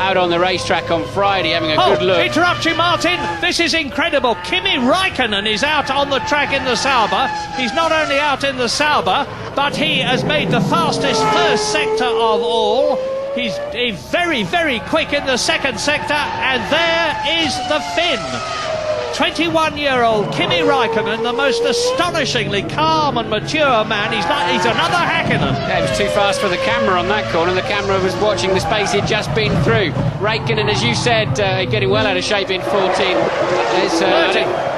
Out on the racetrack on Friday, having a good look. Interrupt you, Martin. This is incredible. Kimi Räikkönen is out on the track in the Sauber. He's not only out in the Sauber, but he has made the fastest first sector of all. He's very, very quick in the second sector, and there is the Finn. 21-year-old Kimi Räikkönen, the most astonishingly calm and mature man. He's another Häkkinen. Yeah, he was too fast for the camera on that corner. The camera was watching the space he'd just been through. Räikkönen, as you said, getting well out of shape in 14.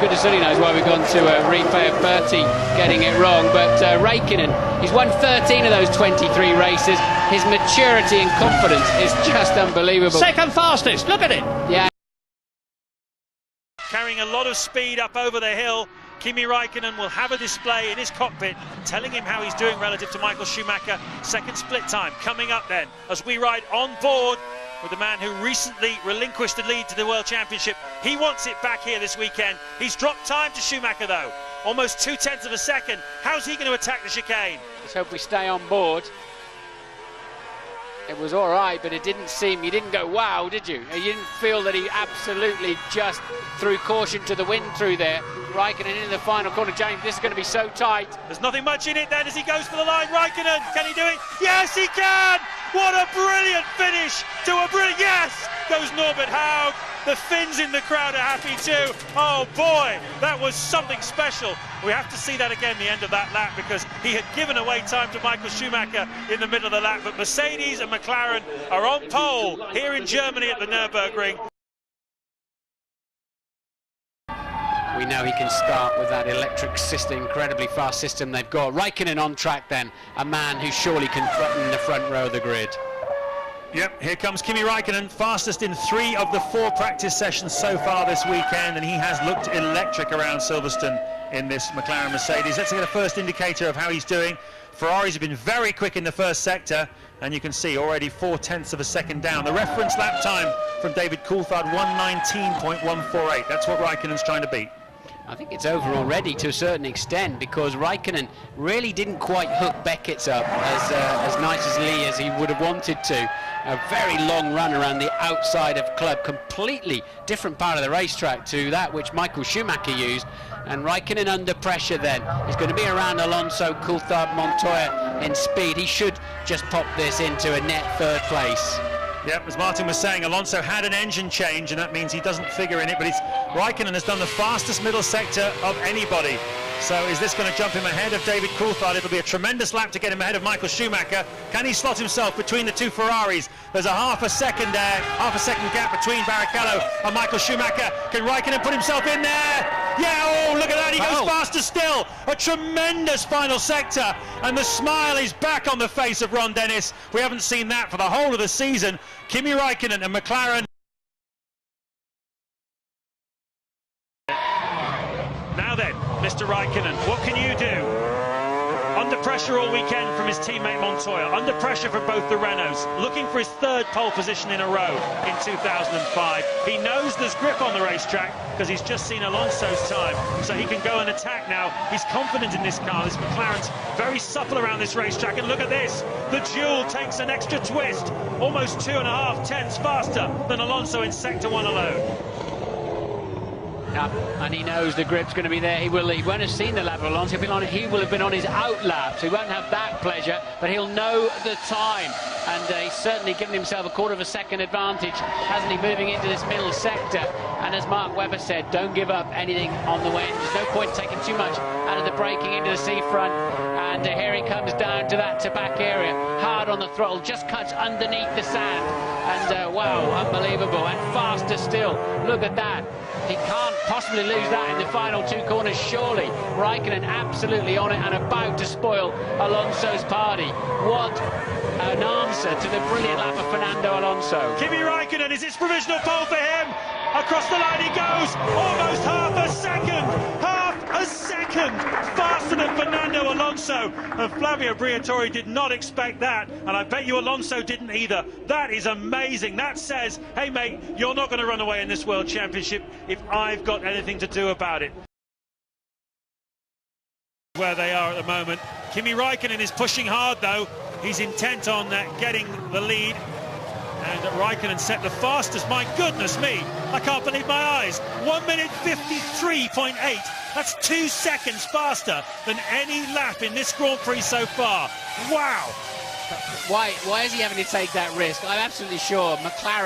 Goodness only knows why we've gone to a replay of Bertie getting it wrong. But Räikkönen, he's won 13 of those 23 races. His maturity and confidence is just unbelievable. Second fastest, look at it. Yeah. Carrying a lot of speed up over the hill. Kimi Räikkönen will have a display in his cockpit telling him how he's doing relative to Michael Schumacher. Second split time coming up then as we ride on board with the man who recently relinquished the lead to the World Championship. He wants it back here this weekend. He's dropped time to Schumacher though, almost 0.2 of a second. How's he going to attack the chicane? Let's hope we stay on board. It was all right, but it didn't seem, you didn't go, wow, did you? You didn't feel that he absolutely just threw caution to the wind through there. Räikkönen in the final corner. James, this is going to be so tight. There's nothing much in it then as he goes for the line. Räikkönen, can he do it? Yes, he can! What a brilliant finish to a brilliant, yes! Goes Norbert Haug. The Finns in the crowd are happy too. Oh boy, that was something special. We have to see that again, the end of that lap, because he had given away time to Michael Schumacher in the middle of the lap. But Mercedes and McLaren are on pole here in Germany at the Nürburgring. We know he can start with that electric system, incredibly fast system they've got. Räikkönen on track then, a man who surely can threaten the front row of the grid. Yep, here comes Kimi Räikkönen, fastest in 3 of the 4 practice sessions so far this weekend, and he has looked electric around Silverstone in this McLaren Mercedes. Let's get a first indicator of how he's doing. Ferraris have been very quick in the first sector, and you can see already 0.4 of a second down. The reference lap time from David Coulthard, 1:19.148. That's what Räikkönen's trying to beat. I think it's over already to a certain extent, because Räikkönen really didn't quite hook Beckett's up as nicely as he would have wanted to. A very long run around the outside of club, completely different part of the racetrack to that which Michael Schumacher used. And Räikkönen under pressure then. He's going to be around Alonso, Coulthard, Montoya in speed. He should just pop this into a net 3rd place. Yep, as Martin was saying, Alonso had an engine change, and that means he doesn't figure in it, but Räikkönen has done the fastest middle sector of anybody. So is this going to jump him ahead of David Coulthard? It'll be a tremendous lap to get him ahead of Michael Schumacher. Can he slot himself between the 2 Ferraris? There's a half a second gap between Barrichello and Michael Schumacher. Can Räikkönen put himself in there? Yeah, oh, look at that, he goes faster still. A tremendous final sector, and the smile is back on the face of Ron Dennis. We haven't seen that for the whole of the season. Kimi Räikkönen and McLaren. Now then, Mr. Räikkönen, what can you do? Under pressure all weekend from his teammate Montoya, under pressure from both the Renaults, looking for his 3rd pole position in a row in 2005. He knows there's grip on the racetrack because he's just seen Alonso's time, so he can go and attack now. He's confident in this car. This McLaren's very supple around this racetrack, and look at this. The Duel takes an extra twist, almost 2.5 faster than Alonso in Sector 1 alone. And he knows the grip's going to be there. He won't have seen the lap of Alonso. He will have been on his out lap, so he won't have that pleasure, but he'll know the time. And he's certainly given himself a 1/4 of a second advantage, hasn't he, moving into this middle sector. And as Mark Webber said, don't give up anything on the way. There's no point taking too much out of the braking into the seafront. And here he comes down to that back area, hard on the throttle, just cuts underneath the sand. And wow, unbelievable, and faster still. Look at that. He can't possibly lose that in the final 2 corners, surely. Räikkönen absolutely on it and about to spoil Alonso's party. What an answer to the brilliant lap of Fernando Alonso. Kimi Räikkönen, is its provisional pole for him? Across the line he goes, almost half a second faster than Fernando Alonso. And Flavio Briatore did not expect that, and I bet you Alonso didn't either. That is amazing. That says, hey mate, you're not going to run away in this World Championship if I've got anything to do about it. Where they are at the moment. Kimi Räikkönen is pushing hard though. He's intent on getting the lead. And Räikkönen set the fastest, my goodness me, I can't believe my eyes, 1 minute 53.8. That's 2 seconds faster than any lap in this Grand Prix so far. Wow. Why is he having to take that risk? I'm absolutely sure McLaren